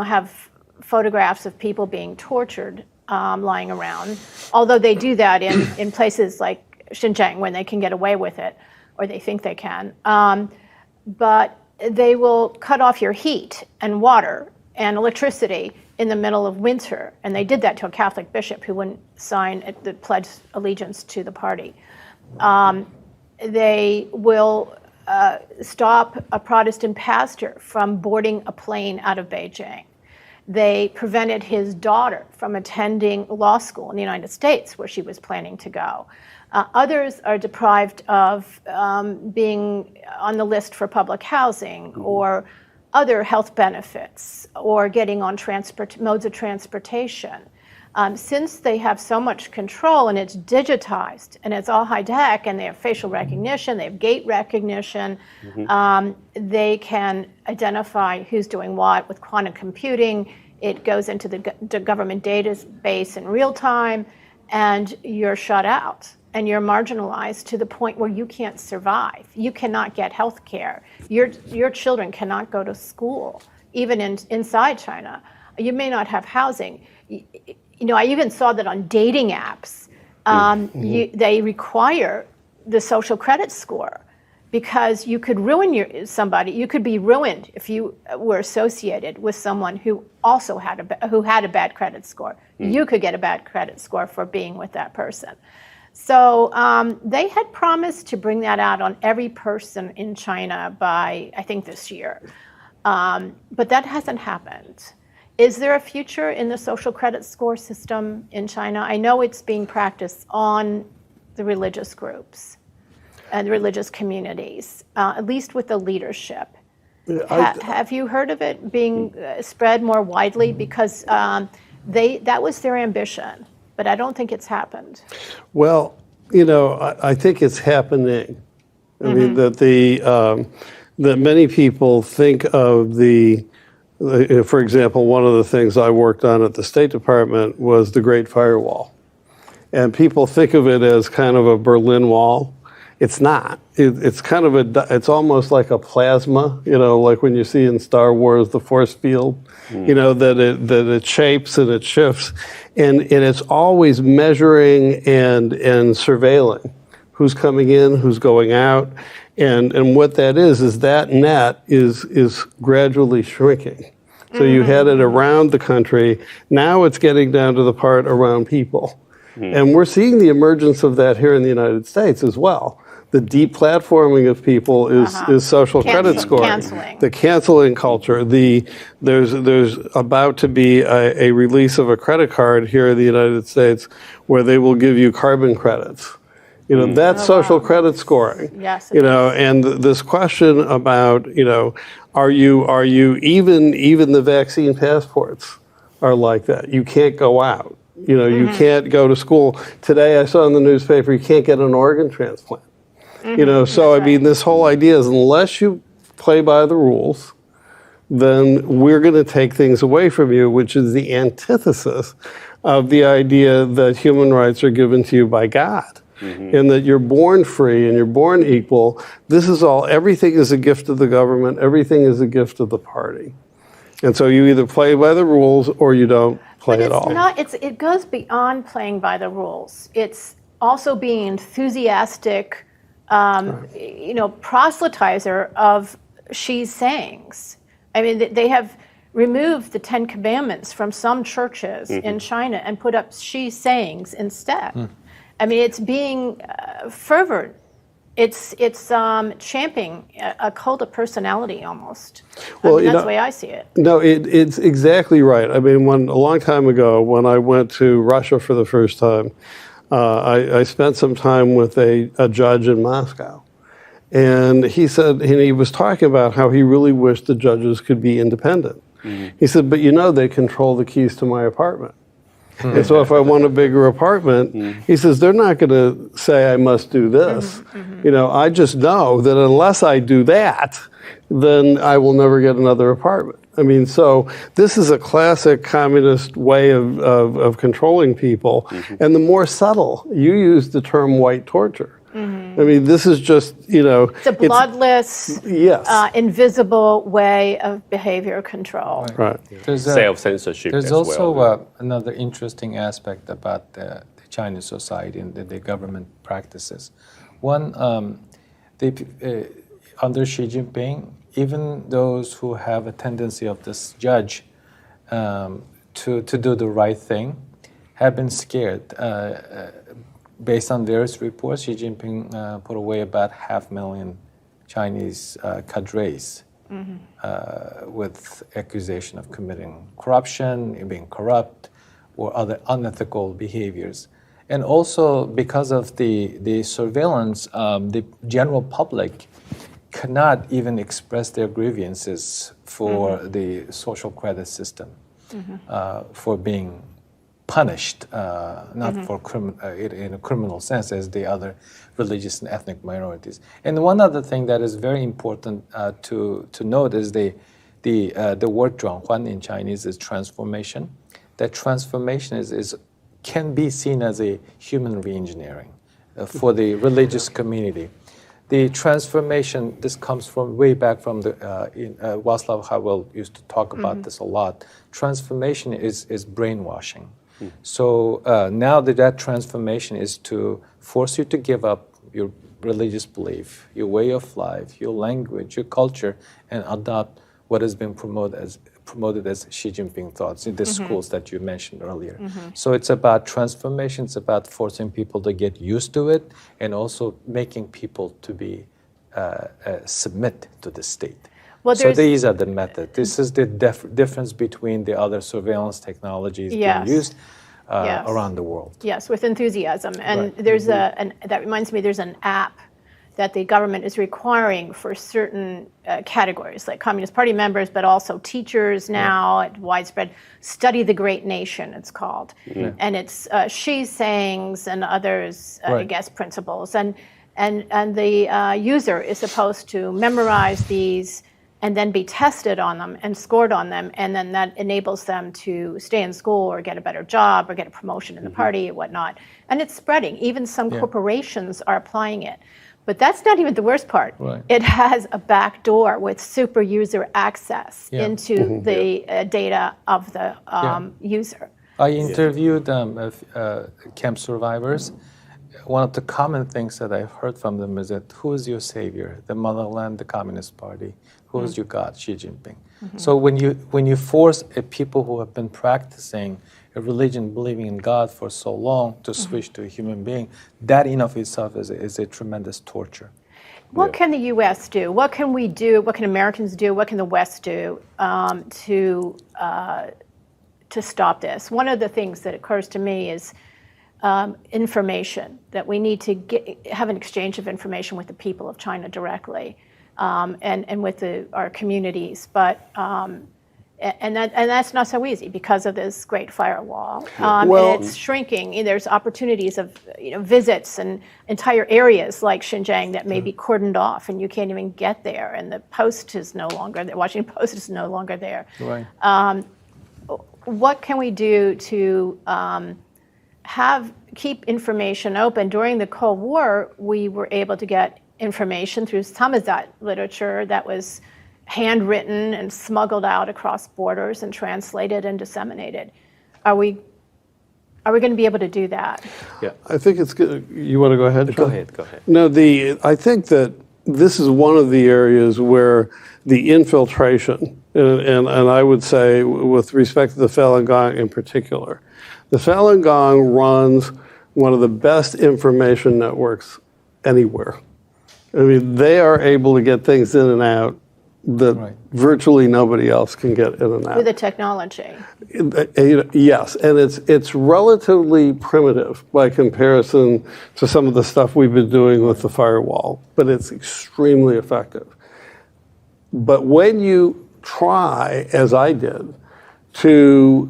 have photographs of people being tortured lying around, although they do that in places like Xinjiang when they can get away with it, or they think they can. But they will cut off your heat and water and electricity in the middle of winter. And they did that to a Catholic bishop who wouldn't sign the pledge allegiance to the party. They will stop a Protestant pastor from boarding a plane out of Beijing. They prevented his daughter from attending law school in the United States, where she was planning to go. Others are deprived of being on the list for public housing or other health benefits or getting on modes of transportation. Since they have so much control and it's digitized and it's all high tech and they have facial recognition, they have gait recognition, they can identify who's doing what with quantum computing. It goes into the government database in real time, and you're shut out and you're marginalized to the point where you can't survive. You cannot get health care. Your children cannot go to school, even inside China. You may not have housing. I even saw that on dating apps, they require the social credit score, because you could ruin somebody. You could be ruined if you were associated with someone who also had a bad credit score. You could get a bad credit score for being with that person. So they had promised to bring that out on every person in China by, I think, this year. But that hasn't happened. Is there a future in the social credit score system in China? I know it's being practiced on the religious groups. and religious communities, at least with the leadership. Have you heard of it being spread more widely? Because that was their ambition, but I don't think it's happened. Well, I think it's happening. I mean, that many people think of for example, one of the things I worked on at the State Department was the Great Firewall. And people think of it as kind of a Berlin Wall. It's not. It's kind of it's almost like a plasma, like when you see in Star Wars the force field, that it shapes and it shifts. And it's always measuring and surveilling who's coming in, who's going out. And what that is that net is gradually shrinking. So you had it around the country. Now it's getting down to the part around people. And we're seeing the emergence of that here in the United States as well. The deplatforming of people is social credit scoring. Canceling. The canceling culture. There's about to be a release of a credit card here in the United States where they will give you carbon credits. That's social credit scoring. Yes. And this question about, are you even the vaccine passports are like that. You can't go out. You can't go to school. Today I saw in the newspaper you can't get an organ transplant. So I mean, this whole idea is unless you play by the rules, then we're going to take things away from you, which is the antithesis of the idea that human rights are given to you by God. And that you're born free and you're born equal. Everything is a gift of the government, everything is a gift of the party. And so you either play by the rules or you don't play at all. It goes beyond playing by the rules. It's also being enthusiastic, proselytizer of Xi's sayings. I mean, they have removed the 10 Commandments from some churches in China and put up Xi's sayings instead. I mean, it's being fervent. It's championing a cult of personality almost. Well, that's the way I see it. No, it's exactly right. I mean, a long time ago, when I went to Russia for the first time, I spent some time with a judge in Moscow. And he said, and he was talking about how he really wished the judges could be independent. He said, but they control the keys to my apartment. And so if I want a bigger apartment, he says, they're not going to say I must do this. I just know that unless I do that, then I will never get another apartment. I mean, so this is a classic communist way of controlling people. And the more subtle, you use the term white torture. I mean, this is just, It's a bloodless, invisible way of behavior control. Right. Self-censorship. There's also another interesting aspect about the Chinese society and the government practices. One, under Xi Jinping, even those who have a tendency of this judge to do the right thing have been scared. Based on various reports, Xi Jinping put away about 500,000 Chinese cadres with accusation of committing corruption, being corrupt, or other unethical behaviors. And also because of the surveillance, the general public cannot even express their grievances for the social credit system, for being punished, not for in a criminal sense as the other religious and ethnic minorities. And one other thing that is very important to note is the word 转换 in Chinese is transformation. That transformation can be seen as a human reengineering for the religious community. The transformation, this comes from way back from Václav Havel used to talk about this a lot. Transformation is brainwashing. So now that transformation is to force you to give up your religious belief, your way of life, your language, your culture, and adopt what has been promoted as Xi Jinping thoughts in the schools that you mentioned earlier. So it's about transformation, it's about forcing people to get used to it, and also making people to be submit to the state. Well, so these are the methods. This is the difference between the other surveillance technologies being used around the world. Yes, with enthusiasm. And there's that reminds me, there's an app that the government is requiring for certain categories, like Communist Party members, but also teachers now, widespread, study the great nation, it's called. And it's Xi sayings and others, I guess, principles. And the user is supposed to memorize these and then be tested on them and scored on them, and then that enables them to stay in school or get a better job or get a promotion in the party or whatnot. And it's spreading. Even some corporations are applying it. But that's not even the worst part. It has a back door with super user access into the data of the user. I interviewed camp survivors. One of the common things that I've heard from them is that who is your savior? The motherland, the Communist Party. Who is your God? Xi Jinping. So when you force people who have been practicing a religion, believing in God for so long, to switch to a human being, that in of itself is a tremendous torture. What can the U.S. do? What can we do? What can Americans do? What can the West do to stop this? One of the things that occurs to me is information, that we need to have an exchange of information with the people of China directly, and with our communities. But and that's not so easy because of this great firewall. And it's shrinking. There's opportunities of visits and entire areas like Xinjiang that may be cordoned off, and you can't even get there. And the Post is no longer there. Washington Post is no longer there. Right. What can we do to keep information open? During the Cold War, we were able to get information through samizdat literature that was handwritten and smuggled out across borders and translated and disseminated. Are we going to be able to do that? Yeah. I think it's good. You want to go ahead? Go ahead. No, I think that this is one of the areas where the infiltration, and I would say with respect to the Falun Gong in particular, the Falun Gong runs one of the best information networks anywhere. I mean, they are able to get things in and out that virtually nobody else can get in and out. With the technology. Yes, and it's relatively primitive by comparison to some of the stuff we've been doing with the firewall, but it's extremely effective. But when you try, as I did, to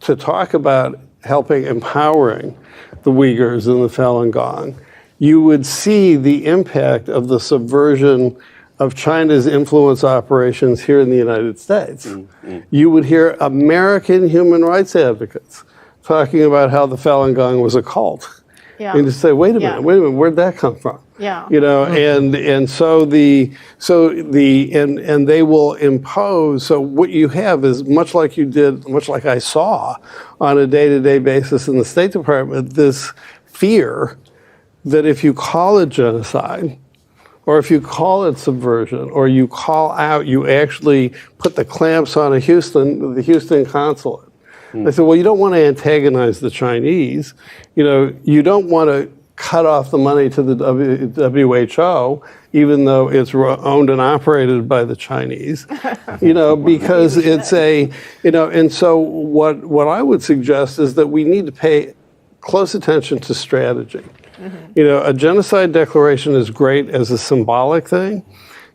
talk about empowering the Uyghurs and the Falun Gong, you would see the impact of the subversion of China's influence operations here in the United States. You would hear American human rights advocates talking about how the Falun Gong was a cult. And to say, wait a minute, where'd that come from? And so they will impose. So what you have is much like I saw on a day-to-day basis in the State Department, this fear that if you call it genocide, or if you call it subversion, or you you actually put the clamps on the Houston consulate. I said, well, you don't want to antagonize the Chinese. You don't want to cut off the money to the WHO, even though it's owned and operated by the Chinese, because it's and so what I would suggest is that we need to pay close attention to strategy. A genocide declaration is great as a symbolic thing,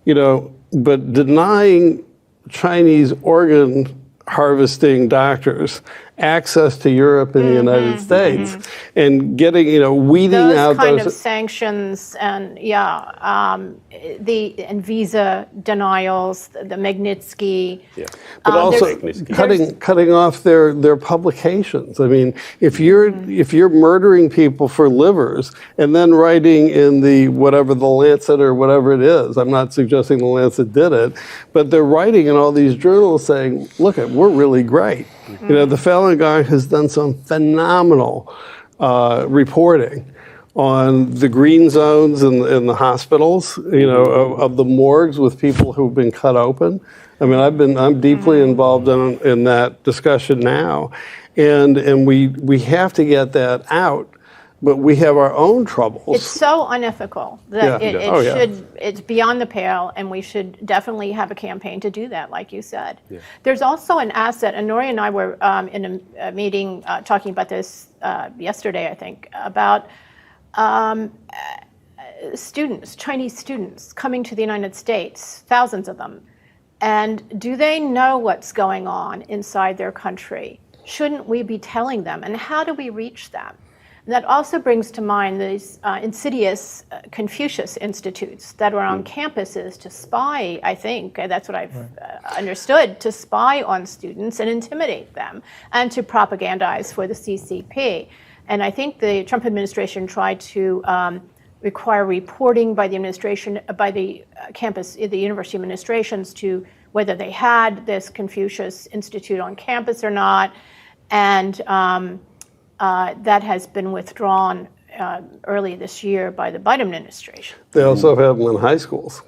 but denying Chinese organ harvesting doctors access to Europe and the United States and getting, weeding out those kind of sanctions and and visa denials, the Magnitsky. But also cutting off their publications. I mean, if you're murdering people for livers and then writing in the Lancet or whatever it is, I'm not suggesting the Lancet did it, but they're writing in all these journals saying, look, we're really great. The Falun Gong has done some phenomenal reporting on the green zones in the hospitals, of the morgues with people who've been cut open. I mean, I'm deeply involved in that discussion now, and we have to get that out. But we have our own troubles. It's so unethical that it's beyond the pale, and we should definitely have a campaign to do that, like you said. There's also an asset, and Nury and I were in a meeting talking about this yesterday, I think, about students, Chinese students, coming to the United States, thousands of them, and do they know what's going on inside their country? Shouldn't we be telling them? And how do we reach them? And that also brings to mind these insidious Confucius institutes that are on campuses to spy, I think, that's what I've understood, to spy on students and intimidate them and to propagandize for the CCP. And I think the Trump administration tried to require reporting by the administration, by the campus, the university administrations, to whether they had this Confucius Institute on campus or not, and that has been withdrawn early this year by the Biden administration. They also have them in high schools.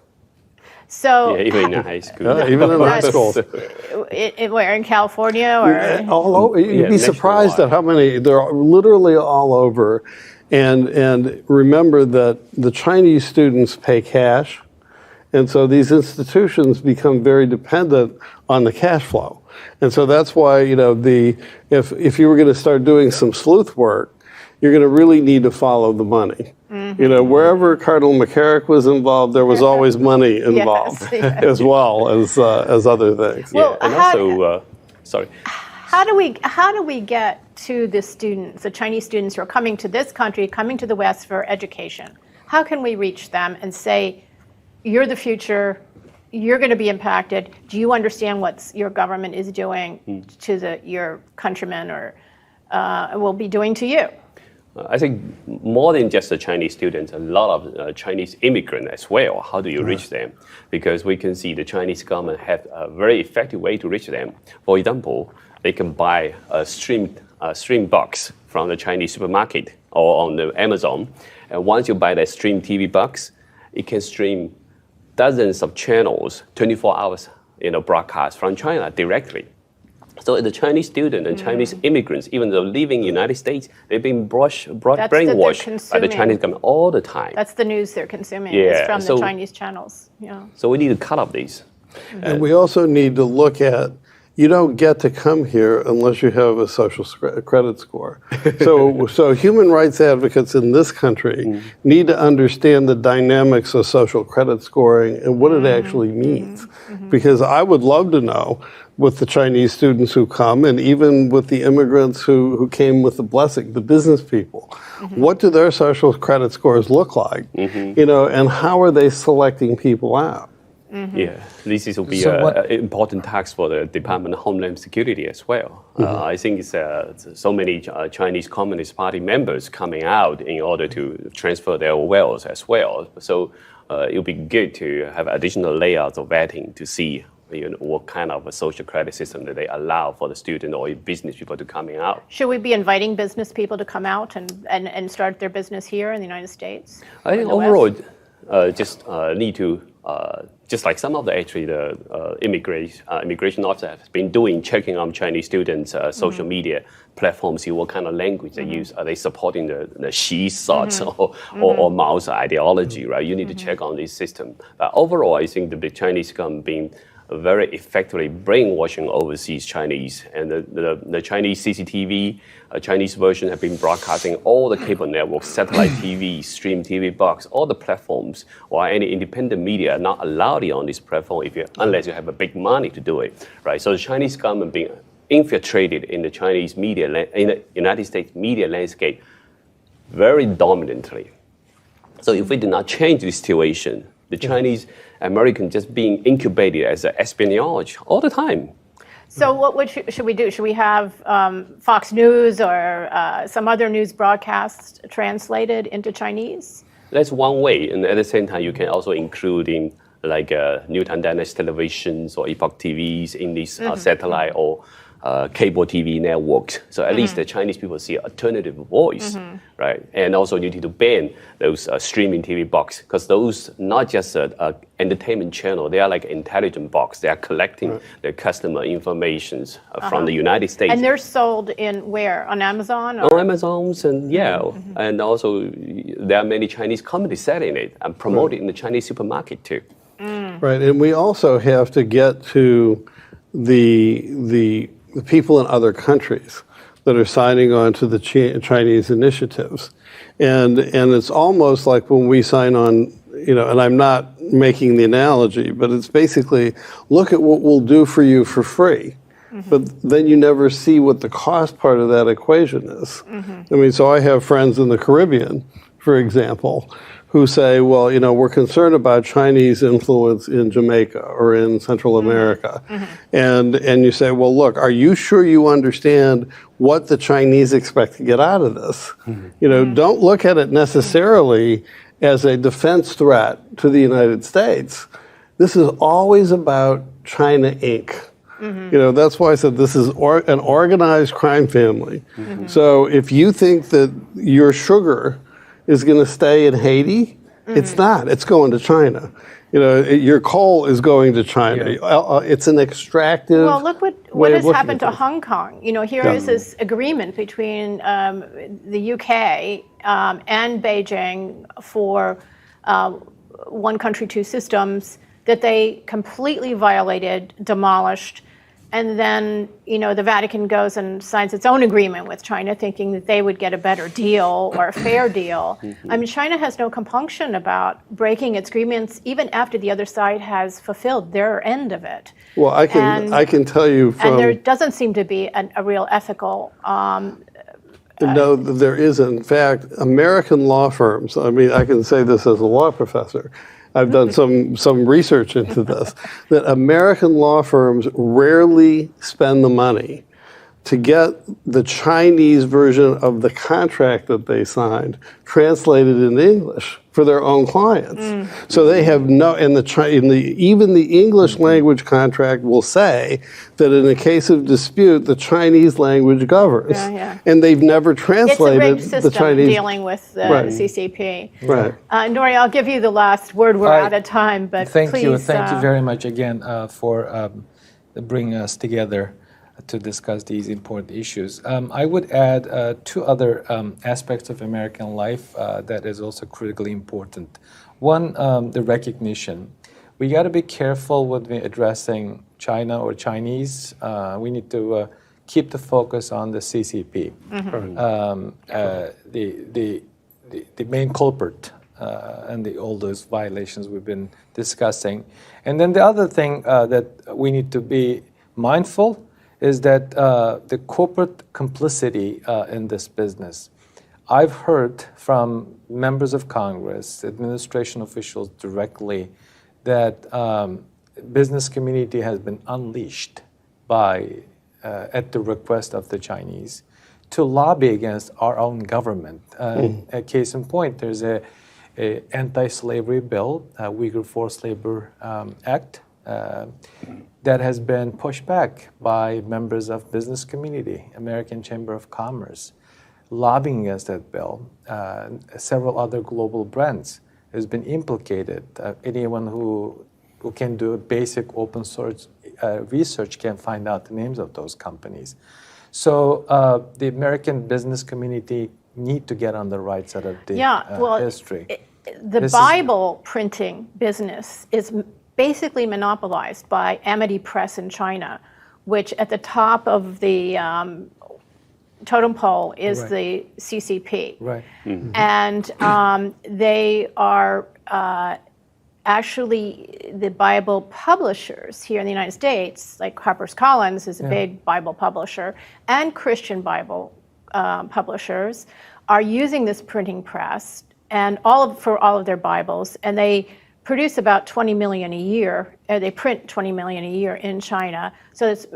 So Yeah, even in high school. Even in high schools. Where, in California or? All over. You'd be surprised nationwide. at how many. They're literally all over. And remember that the Chinese students pay cash. And so these institutions become very dependent on the cash flow. And so that's why, if you were going to start doing some sleuth work, you're going to really need to follow the money. Wherever Cardinal McCarrick was involved, there was always money involved, yes. as well as other things. Well, And also, sorry. How do we get to the students, the Chinese students who are coming to this country, coming to the West for education? How can we reach them and say, you're the future, you're going to be impacted, do you understand what your government is doing to your countrymen or will be doing to you? I think more than just the Chinese students, a lot of Chinese immigrants as well. How do you reach them? Because we can see the Chinese government have a very effective way to reach them. For example, they can buy a stream box from the Chinese supermarket or on the Amazon. And once you buy that stream TV box, it can stream dozens of channels, 24 hours, broadcast from China directly. So the Chinese student and Chinese immigrants, even though living in the United States, they've been brainwashed by the Chinese government all the time. That's the news they're consuming, Yeah, is from so- the Chinese channels. Yeah. So we need to cut off these. And we also need to look at, you don't get to come here unless you have a social credit score. So human rights advocates in this country need to understand the dynamics of social credit scoring and what it actually means. Because I would love to know, with the Chinese students who come, and even with the immigrants who came with the blessing, the business people, what do their social credit scores look like? And how are they selecting people out? Yeah, this will be So what- an important task for the Department of Homeland Security as well. I think it's so many Chinese Communist Party members coming out in order to transfer their wealth as well. So it would be good to have additional layers of vetting to see what kind of a social credit system that they allow for the student or business people to coming out. Should we be inviting business people to come out and start their business here in the United States? I think in the West? overall, just need to, just like some of the immigration officers have been doing, checking on Chinese students' social media platforms, see what kind of language they use. Are they supporting the Xi thoughts or Mao's ideology, right? You need to check on this system. But overall, I think the Chinese government being very effectively brainwashing overseas Chinese, and the Chinese CCTV, Chinese version have been broadcasting all the cable networks, satellite TV, stream TV box, all the platforms, or any independent media are not allowed on this platform unless you have a big money to do it, right? So the Chinese government being infiltrated in the Chinese media, in the United States media landscape very dominantly. So if we do not change this situation, the Chinese American just being incubated as an espionage all the time. So what should we do? Should we have Fox News or some other news broadcasts translated into Chinese? That's one way, and at the same time, you can also include in like Newton Dynasty televisions or Epoch TVs in these satellite or cable TV networks. So at least the Chinese people see alternative voice, right? And also you need to ban those streaming TV box, because those not just entertainment channel, they are like intelligent box. They are collecting the customer informations from the United States. And they're sold in where? On Amazon? On Amazons and and also there are many Chinese companies selling it and promoting in the Chinese supermarket too. Right, and we also have to get to the people in other countries. that are signing on to the Chinese initiatives. And it's almost like when we sign on, and I'm not making the analogy, but it's basically, look at what we'll do for you for free. But then you never see what the cost part of that equation is. I mean, so I have friends in the Caribbean, for example, who say, well, we're concerned about Chinese influence in Jamaica or in Central America. And you say, well, look, are you sure you understand what the Chinese expect to get out of this? Don't look at it necessarily as a defense threat to the United States. This is always about China Inc. That's why I said this is an organized crime family. So if you think that your sugar is going to stay in Haiti, it's not. It's going to China. Your coal is going to China. It's an extractive. Well, look what has happened to Hong Kong. Here is this agreement between the UK and Beijing for one country, two systems that they completely violated, demolished. And then, the Vatican goes and signs its own agreement with China, thinking that they would get a better deal or a fair deal. I mean, China has no compunction about breaking its agreements, even after the other side has fulfilled their end of it. Well, I can tell you from... And there doesn't seem to be a real ethical... No, there isn't. In fact, American law firms, I mean, I can say this as a law professor, I've done some research into this, that American law firms rarely spend the money to get the Chinese version of the contract that they signed translated into English for their own clients. So they have even the English language contract will say that in a case of dispute, the Chinese language governs. And they've never translated it's a rigged system the Chinese dealing with the CCP. Right. Nury, I'll give you the last word. We're out of time, but thank please. you very much again for bringing us together to discuss these important issues. I would add two other aspects of American life that is also critically important. One, the recognition. We got to be careful when we're addressing China or Chinese. We need to keep the focus on the CCP, the main culprit, and all those violations we've been discussing. And then the other thing that we need to be mindful is that the corporate complicity in this business. I've heard from members of Congress, administration officials directly, that business community has been unleashed at the request of the Chinese to lobby against our own government. A case in point, there's a anti-slavery bill, Uyghur Forced Labor Act, that has been pushed back by members of business community, American Chamber of Commerce, lobbying against that bill. Several other global brands has been implicated. Anyone who can do a basic open source research can find out the names of those companies. So the American business community need to get on the right side of the history. The Bible printing business is basically monopolized by Amity Press in China, which at the top of the totem pole is the CCP. Right. And they are actually the Bible publishers here in the United States, like HarperCollins is a big Bible publisher, and Christian Bible publishers are using this printing press and for all of their Bibles, and they produce about 20 million a year. They print 20 million a year in China. So it's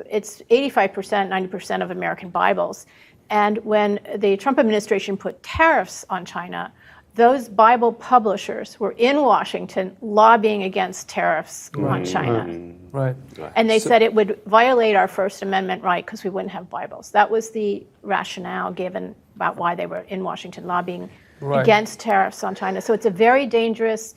85%, 90% of American Bibles. And when the Trump administration put tariffs on China, those Bible publishers were in Washington lobbying against tariffs on China. Right. And they said it would violate our First Amendment right because we wouldn't have Bibles. That was the rationale given about why they were in Washington lobbying against tariffs on China. So it's a very dangerous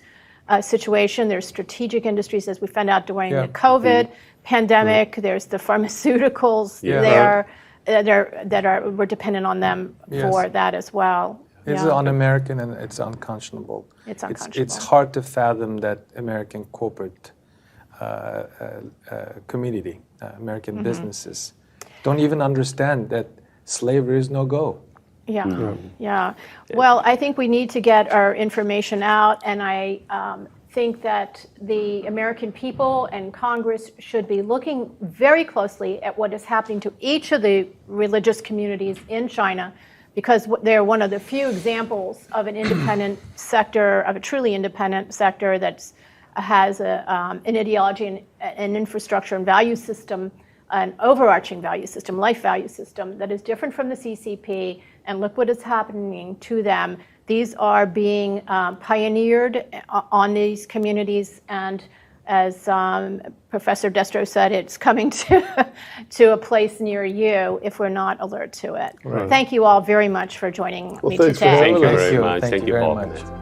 situation. There's strategic industries, as we found out during the COVID pandemic. There's the pharmaceuticals there that we're dependent on them for that as well. It's un-American and it's unconscionable. It's unconscionable. It's hard to fathom that American corporate community, American businesses, don't even understand that slavery is no go. Yeah, yeah. Well, I think we need to get our information out, and I think that the American people and Congress should be looking very closely at what is happening to each of the religious communities in China, because they're one of the few examples of an independent sector, of a truly independent sector that has an ideology and an infrastructure and value system, an overarching value system, life value system that is different from the CCP, and look what is happening to them. These are being pioneered on these communities, and as Professor Destro said, it's coming to a place near you if we're not alert to it. Right. Thank you all very much for joining me thanks for today. having Thank you us. very much. Thank you for very organizing. much.